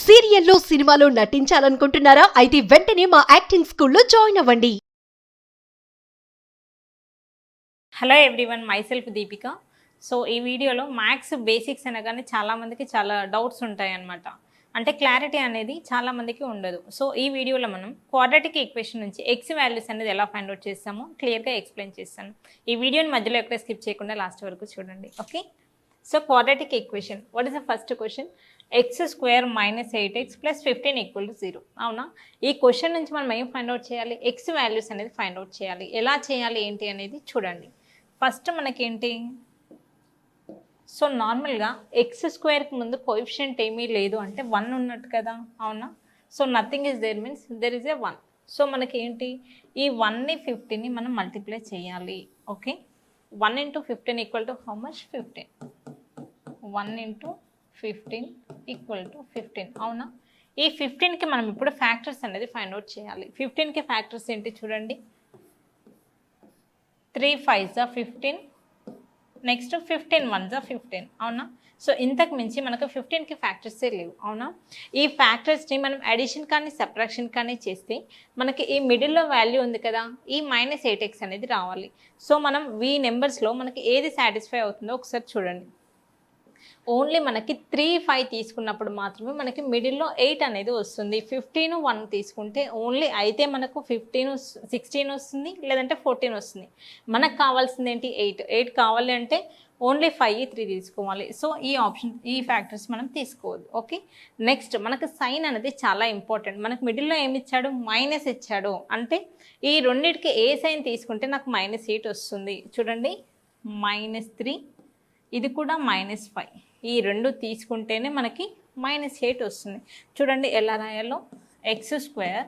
సీరియల్లో సినిమాలో నటించాలనుకుంటున్నారా? అయితే వెంటనే మా యాక్టింగ్ స్కూల్లో జాయిన్ అవ్వండి. Hello everyone, myself Deepika. So ఈ వీడియోలో మ్యాథ్స్ బేసిక్స్ అనగానే చాలామందికి చాలా డౌట్స్ ఉంటాయి అన్నమాట. అంటే క్లారిటీ అనేది చాలామందికి ఉండదు. సో ఈ వీడియోలో మనం క్వాడ్రాటిక్ ఈక్వేషన్ నుంచి ఎక్స్ వాల్యూస్ అనేది ఎలా ఫైండ్ అవుట్ చేస్తామో క్లియర్గా ఎక్స్ప్లెయిన్ చేస్తాను. ఈ వీడియోని మధ్యలో ఎక్కడ స్కిప్ చేయకుండా లాస్ట్ వరకు చూడండి. Okay, so quadratic equation, what is the first question? X square minus 8x plus 15 equal to 0. అవునా? ఈ క్వశ్చన్ నుంచి మనం ఏం ఫైండ్ అవుట్ చేయాలి? ఎక్స్ వాల్యూస్ అనేది ఫైండ్ అవుట్ చేయాలి. ఎలా చేయాలి ఏంటి అనేది చూడండి. ఫస్ట్ మనకేంటి, సో నార్మల్గా ఎక్స్ స్క్వేర్కి ముందు కోఎఫిషియంట్ ఏమీ లేదు అంటే 1 ఉన్నట్టు కదా. అవునా? So nothing is there means there is a 1. So మనకి ఏంటి, ఈ 1ని 15ని మనం మల్టిప్లై చేయాలి. Okay, 1 into 15 equal to how much? 15. 1 into 15 equal to 15. అవునా? ఈ 15కి మనం ఇప్పుడు ఫ్యాక్టర్స్ అనేది ఫైండ్ అవుట్ చేయాలి. 15కి ఫ్యాక్టర్స్ ఏంటి చూడండి. 3 5s are 15, next 15 1s are 15. అవునా? సో ఇంతకు మించి మనకు 15కి ఫ్యాక్టర్సే లేవు. అవునా? ఈ ఫ్యాక్టర్స్ని మనం అడిషన్ కానీ సబ్ట్రాక్షన్ కానీ చేస్తే మనకి ఈ మిడిల్లో వాల్యూ ఉంది కదా, ఈ -8x అనేది రావాలి. సో మనం ఈ నెంబర్స్లో మనకి ఏది సాటిస్ఫై అవుతుందో ఒకసారి చూడండి. ఓన్లీ మనకి 3 5 తీసుకున్నప్పుడు మాత్రమే మనకి మిడిల్లో 8 అనేది వస్తుంది. 15 1 తీసుకుంటే ఓన్లీ అయితే మనకు 15 16 వస్తుంది, లేదంటే 14 వస్తుంది. మనకు కావాల్సింది ఏంటి? 8 కావాలి అంటే ఓన్లీ 5 3 తీసుకోవాలి. సో ఈ ఫ్యాక్టర్స్ మనం తీసుకోవద్దు. ఓకే, నెక్స్ట్ మనకు సైన్ అనేది చాలా ఇంపార్టెంట్. మనకు మిడిల్లో ఏమి ఇచ్చాడు? మైనస్ ఇచ్చాడు. అంటే ఈ రెండింటికి ఏ సైన్ తీసుకుంటే నాకు -8 వస్తుంది చూడండి. -3, ఇది కూడా -5. ఈ రెండు తీసుకుంటేనే మనకి -8 వస్తుంది. చూడండి ఎలా రాయాలో. ఎక్స్ స్క్వేర్,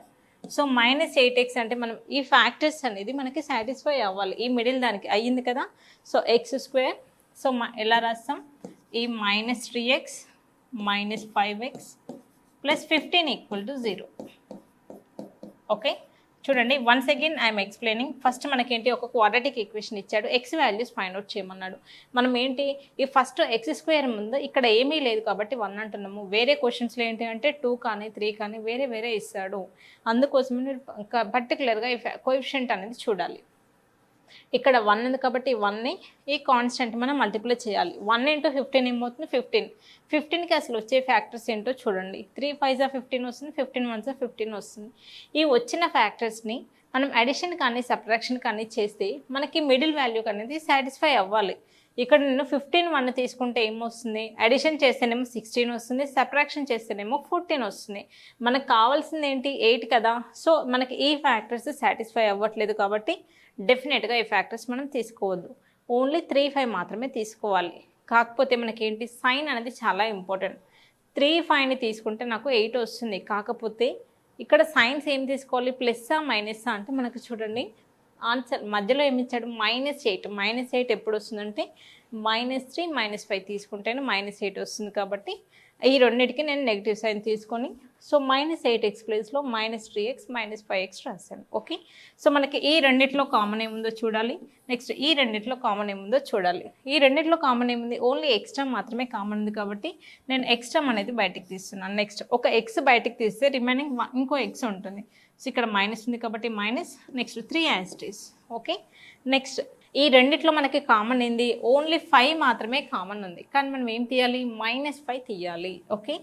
సో -8x అంటే మనం ఈ ఫ్యాక్టర్స్ అనేది మనకి సాటిస్ఫై అవ్వాలి. ఈ మిడిల్ దానికి అయ్యింది కదా. సో ఎక్స్ స్క్వేర్, సో ఎలా రాస్తాం? ఈ -3x -5x plus 15 equal to 0. Okay, చూడండి once again I'm explaining. First మనకేంటి, ఒక క్వాడ్రాటిక్ ఈక్వేషన్ ఇచ్చాడు, ఎక్స్ వాల్యూస్ ఫైండ్ అవుట్ చేయమన్నాడు. మనం ఏంటి, ఈ ఫస్ట్ ఎక్స్ స్క్వేర్ ముందు ఇక్కడ ఏమీ లేదు కాబట్టి 1 అంటున్నాము. వేరే క్వశ్చన్స్లో ఏంటి అంటే 2 కానీ 3 కానీ వేరే ఇస్తాడు. అందుకోసమే మీరు పర్టికులర్గా ఈ కోఎఫిషియంట్ అనేది చూడాలి. ఇక్కడ 1 ఉంది కాబట్టి 1ని ఈ కాన్స్టెంట్ మనం మల్టిప్లై చేయాలి. 1 ఇంటూ 15 ఏమవుతుంది? 15. 15కి అసలు వచ్చే ఫ్యాక్టర్స్ ఏంటో చూడండి. 3 5s are 15 వస్తుంది, 15 1s are 15 వస్తుంది. ఈ వచ్చిన ఫ్యాక్టర్స్ని మనం అడిషన్ కానీ సబ్ట్రాక్షన్ కానీ చేస్తే మనకి మిడిల్ వాల్యూ అనేది సాటిస్ఫై అవ్వాలి. ఇక్కడ నేను 15 1 తీసుకుంటే ఏమొస్తుంది? అడిషన్ చేస్తేనేమో 16 వస్తుంది, సబ్ట్రాక్షన్ చేస్తేనేమో 14 వస్తుంది. మనకు కావాల్సింది ఏంటి? 8 కదా. సో మనకి ఈ ఫ్యాక్టర్స్ సాటిస్ఫై అవ్వట్లేదు కాబట్టి డెఫినెట్గా ఈ ఫ్యాక్టర్స్ మనం తీసుకోవద్దు. ఓన్లీ 3 5 మాత్రమే తీసుకోవాలి. కాకపోతే మనకేంటి, సైన్ అనేది చాలా ఇంపార్టెంట్. 3 5ని తీసుకుంటే నాకు 8 వస్తుంది. కాకపోతే ఇక్కడ సైన్స్ ఏం తీసుకోవాలి? ప్లస్సా మైనస్సా అంటే మనకు చూడండి ఆన్సర్ మధ్యలో ఏమి ఇచ్చాడు? -8. -8 ఎప్పుడు వస్తుందంటే -3 -5 తీసుకుంటేనే -8 వస్తుంది. కాబట్టి ఈ రెండింటికి నేను నెగిటివ్ సైన్ తీసుకొని సో -8x ప్లేస్లో -3x -5x రాశాను. ఓకే, సో మనకి ఈ రెండిట్లో కామన్ ఏముందో చూడాలి. నెక్స్ట్ ఈ రెండిట్లో కామన్ ఏముందో చూడాలి. ఈ రెండిట్లో కామన్ ఏముంది? ఓన్లీ ఎక్స్ టర్మ్ మాత్రమే కామన్ ఉంది కాబట్టి నేను ఎక్స్ టర్మ్ అనేది బయటికి తీస్తున్నాను. నెక్స్ట్ ఒక ఎక్స్ బయటికి తీస్తే రిమైనింగ్ ఇంకో ఎక్స్ ఉంటుంది. సో ఇక్కడ మైనస్ ఉంది కాబట్టి minus, next 3 as it is. Okay, next ఈ రెండిట్లో మనకి కామన్ ఏంది? ఓన్లీ 5 మాత్రమే కామన్ ఉంది. కానీ మనం ఏం తీయాలి? -5 తీయాలి. ఓకే,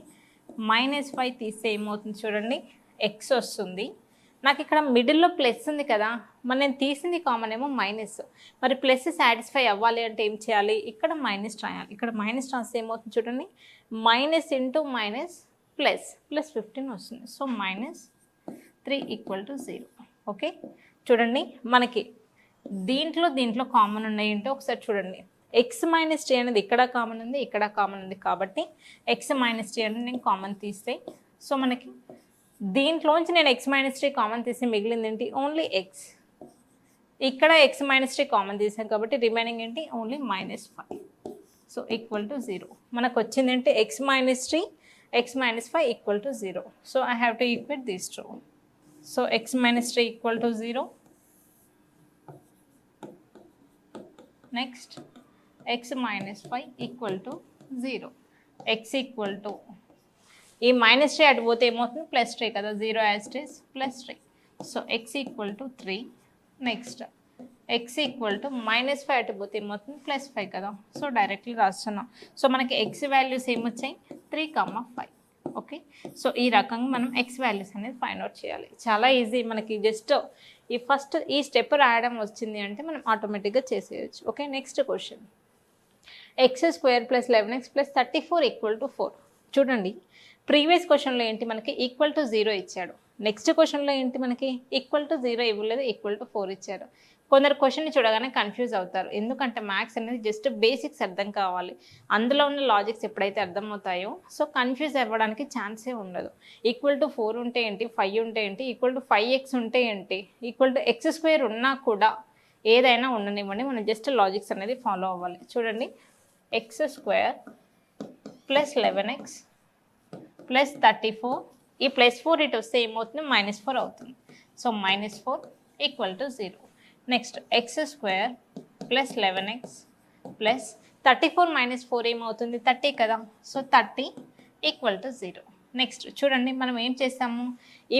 -5 తీస్తే ఏమవుతుంది చూడండి, ఎక్స్ వస్తుంది. నాకు ఇక్కడ మిడిల్లో ప్లస్ ఉంది కదా, మరి నేను తీసింది కామన్ ఏమో మైనస్. మరి ప్లస్ సాటిస్ఫై అవ్వాలి అంటే ఏం చేయాలి? ఇక్కడ మైనస్ రాయాలి. ఇక్కడ మైనస్ రాస్తే ఏమవుతుంది చూడండి, మైనస్ ఇంటూ మైనస్ ప్లస్ 15 వస్తుంది. So -3 equal to 0. ఓకే, చూడండి మనకి దీంట్లో కామన్ ఉన్నాయంటే ఒకసారి చూడండి. ఎక్స్ -t అనేది ఇక్కడ కామన్ ఉంది, ఇక్కడ కామన్ ఉంది కాబట్టి ఎక్స్ -t అనేది నేను కామన్ తీస్తే సో మనకి దీంట్లోంచి నేను ఎక్స్ -t కామన్ తీసి మిగిలింది ఏంటి? Only X. ఇక్కడ ఎక్స్ -t కామన్ తీసాం కాబట్టి రిమైనింగ్ ఏంటి? ఓన్లీ -5. So equal to 0. మనకు వచ్చింది ఏంటి? X -t x -5 equal to 0. So I have to equate these two. So X -t equal to 0. Next x -5 equal to 0. x equal to ఈ -3 అటు పోతే ఏమవుతుంది +3 కదా, 0 as it is +3. So x equal to 3. Next x equal to -5 అటు పోతే ఏమవుతుంది +5 కదా. So directly రాస్తున్నాం. సో మనకి x వాల్యూస్ ఏమొచ్చాయి 3, 5. ఓకే, సో ఈ రకంగా మనం x వాల్యూస్ అనేది ఫైండ్ అవుట్ చేయాలి. చాలా ఈజీ, మనకి జస్ట్ ఈ ఫస్ట్ ఈ స్టెప్ రాయడం వచ్చింది అంటే మనం ఆటోమేటిక్గా చేసేయచ్చు. Okay, next question x² + 11x + 34 = 4. చూడండి, ప్రీవియస్ క్వశ్చన్లో ఏంటి మనకి ఈక్వల్ టు 0 ఇచ్చాడు. నెక్స్ట్ క్వశ్చన్లో ఏంటి మనకి ఈక్వల్ టు 0 ఇవ్వలేదు, ఈక్వల్ టు 4 ఇచ్చారు. కొందరు క్వశ్చన్ని చూడగానే కన్ఫ్యూజ్ అవుతారు, ఎందుకంటే మ్యాథ్స్ అనేది జస్ట్ బేసిక్స్ అర్థం కావాలి. అందులో ఉన్న లాజిక్స్ ఎప్పుడైతే అర్థమవుతాయో సో కన్ఫ్యూజ్ అవ్వడానికి ఛాన్సే ఉండదు. ఈక్వల్ టు 4 ఉంటే ఏంటి, 5 ఉంటే ఏంటి, ఈక్వల్ టు 5x ఉంటే ఏంటి, ఈక్వల్ టు x² ఉన్నా కూడా ఏదైనా ఉండనివ్వండి, మనం జస్ట్ లాజిక్స్ అనేది ఫాలో అవ్వాలి. చూడండి, x² + 11x + 34, ఈ +4 ఇటు వస్తే ఏమవుతుంది -4 అవుతుంది. సో -4 = 0. నెక్స్ట్ x² + 11x + 34 - 4 ఏమవుతుంది 30 కదా. సో 30 = 0. నెక్స్ట్ చూడండి, మనం ఏం చేస్తాము,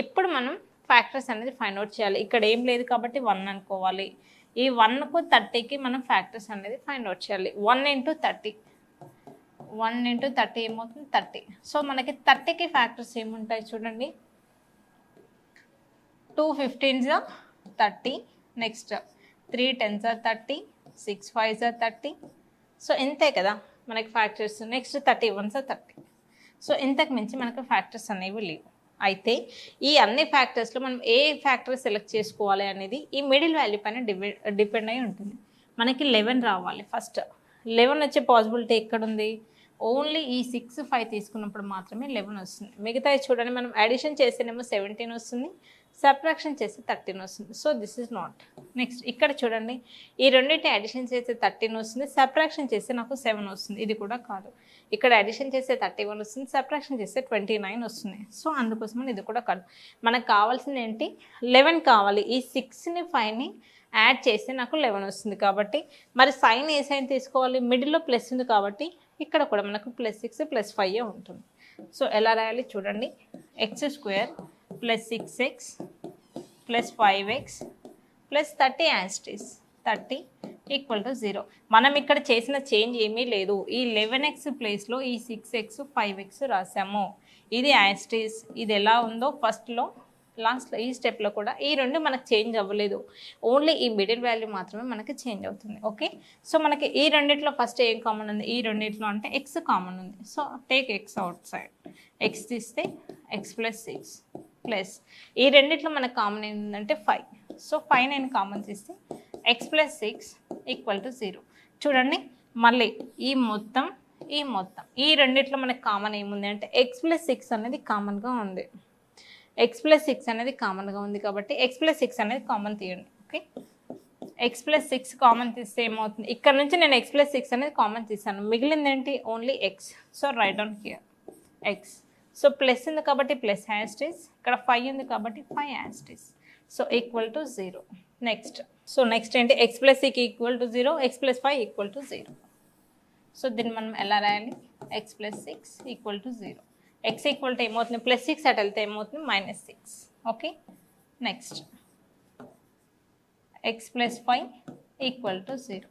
ఇప్పుడు మనం ఫ్యాక్టర్స్ అనేది ఫైండ్ అవుట్ చేయాలి. ఇక్కడ ఏం లేదు కాబట్టి 1 అనుకోవాలి. ఈ 1కు 30కి మనం ఫ్యాక్టర్స్ అనేది ఫైండ్ అవుట్ చేయాలి. 1 × 30 ఏమవుతుంది 30. సో మనకి 30కి ఫ్యాక్టర్స్ ఏముంటాయి చూడండి, 2 15s are 30, next 3 10s are 30, 6 5s are 30. So ఇంతే కదా మనకి factors. Next 31s are 30. So ఇంతకు మించి మనకు ఫ్యాక్టర్స్ అనేవి లేవు. అయితే ఈ అన్ని ఫ్యాక్టర్స్లో మనం ఏ ఫ్యాక్టర్ సెలెక్ట్ చేసుకోవాలి అనేది ఈ మిడిల్ వాల్యూ పైన డిపెండ్ అయి ఉంటుంది. మనకి 11 రావాలి. ఫస్ట్ 11 వచ్చే పాసిబిలిటీ ఎక్కడుంది, ఓన్లీ ఈ 6 5 తీసుకున్నప్పుడు మాత్రమే 11 వస్తుంది. మిగతాయి చూడండి, మనం అడిషన్ చేస్తేనేమో 17 వస్తుంది, సబ్ట్రాక్షన్ చేస్తే 13 వస్తుంది. So this is not. Next ఇక్కడ చూడండి, ఈ రెండింటి అడిషన్ చేస్తే 13 వస్తుంది, సబ్ట్రాక్షన్ చేస్తే నాకు 7 వస్తుంది. ఇది కూడా కాదు. ఇక్కడ అడిషన్ చేస్తే 31 వస్తుంది, సబ్ట్రాక్షన్ చేస్తే 29 వస్తుంది. సో అందుకోసమని ఇది కూడా కాదు. మనకు కావాల్సింది ఏంటి, 11 కావాలి. ఈ 6ని 5ని యాడ్ చేస్తే నాకు 11 వస్తుంది. కాబట్టి మరి సైన్ ఏ సైన్ తీసుకోవాలి, మిడిల్లో ప్లస్ ఉంది కాబట్టి ఇక్కడ కూడా మనకు +6 + 5 ఉంటుంది. సో ఎలా రాయాలి చూడండి, x² + 6x + 5x + 30 as it is 30 = 0. మనం ఇక్కడ చేసిన చేంజ్ ఏమీ లేదు. ఈ 11x ప్లేస్లో ఈ 6x 5x రాసాము. ఇది యాజ్ ఇట్ ఈస్, ఇది ఎలా ఉందో ఫస్ట్లో లాస్ట్లో ఈ స్టెప్లో కూడా ఈ రెండు మనకు చేంజ్ అవ్వలేదు. ఓన్లీ ఈ మిడిల్ వాల్యూ మాత్రమే మనకి చేంజ్ అవుతుంది. ఓకే, సో మనకి ఈ రెండిట్లో ఫస్ట్ ఏం కామన్ ఉంది, ఈ రెండిట్లో అంటే x కామన్ ఉంది. So take x out side, x తీస్తే x + 6 ప్లస్ ఈ రెండిట్లో మనకు కామన్ ఏంటంటే 5. సో 5 నేను కామన్ తీస్తే x + 6 = 0. చూడండి, మళ్ళీ ఈ మొత్తం ఈ రెండిట్లో మనకు కామన్ ఏముంది అంటే x + 6 అనేది కామన్గా ఉంది. x + 6 అనేది కామన్గా ఉంది కాబట్టి x + 6 అనేది కామన్ తీయండి. ఓకే, x + 6 కామన్ తీస్తే ఏమవుతుంది, ఇక్కడ నుంచి నేను x + 6 అనేది కామన్ తీసాను, మిగిలింది ఏంటి only x. So right down here x. So plus ఉంది కాబట్టి ప్లస్ యాజ్ ఇట్ ఈస్, ఇక్కడ 5 ఉంది కాబట్టి 5 as it is. So = 0. Next ఏంటి, x + 6 = 0, x + 5 = 0. సో దీన్ని మనం ఎలా రాయాలి, x + 6 = 0. x ఈక్వల్ టు ఏమవుతుంది +6 అటు వెళ్తే ఏమవుతుంది -6. Okay, next x + 5 = 0.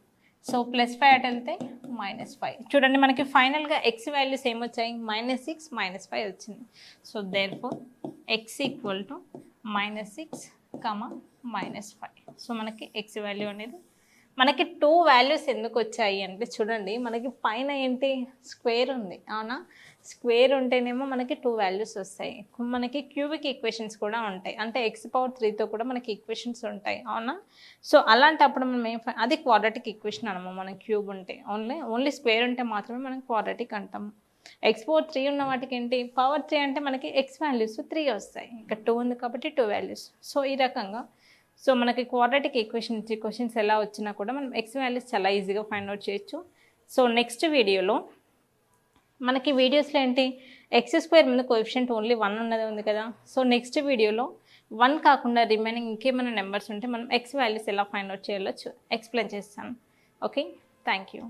సో +5 అటు వెళ్తే -5. చూడండి, మనకి ఫైనల్గా x వాల్యూస్ ఏమొచ్చాయి -6 -5 వచ్చింది. So therefore x = -6, -5. సో మనకి x వాల్యూ అనేది మనకి 2 వాల్యూస్ ఎందుకు వచ్చాయి అంటే చూడండి, మనకి పైన ఏంటి స్క్వేర్ ఉంది అవునా, స్క్వేర్ ఉంటేనేమో మనకి 2 వాల్యూస్ వస్తాయి. మనకి క్యూబిక్ ఈక్వేషన్స్ కూడా ఉంటాయి, అంటే x⁻3తో కూడా మనకి ఈక్వేషన్స్ ఉంటాయి అవునా. సో అలాంటప్పుడు మనం అది క్వాడ్రాటిక్ ఈక్వేషన్ అనమా. మనం క్యూబ్ ఉంటే ఓన్లీ స్క్వేర్ ఉంటే మాత్రమే మనం క్వాడ్రాటిక్ అంటాము. x⁻3 ఉన్న వాటికి ఏంటి పవర్ 3 అంటే మనకి x వాల్యూస్ 3 వస్తాయి, ఇక్కడ 2 ఉంది కాబట్టి 2 వాల్యూస్. సో ఈ రకంగా సో మనకి క్వాడ్రాటిక్ ఈక్వేషన్స్ ఎలా వచ్చినా కూడా మనం x వాల్యూస్ చాలా ఈజీగా ఫైండ్ అవుట్ చేయొచ్చు. సో నెక్స్ట్ వీడియోలో మనకి వీడియోస్లో ఏంటి x² మీద కోఎఫిషియంట్ ఓన్లీ 1 ఉన్నది ఉంది కదా. సో నెక్స్ట్ వీడియోలో 1 కాకుండా రిమైనింగ్ ఇంకేమైనా నెంబర్స్ ఉంటే మనం x వాల్యూస్ ఎలా ఫైండ్ అవుట్ చేయాలో ఎక్స్ప్లెయిన్ చేస్తాను. Okay, thank you.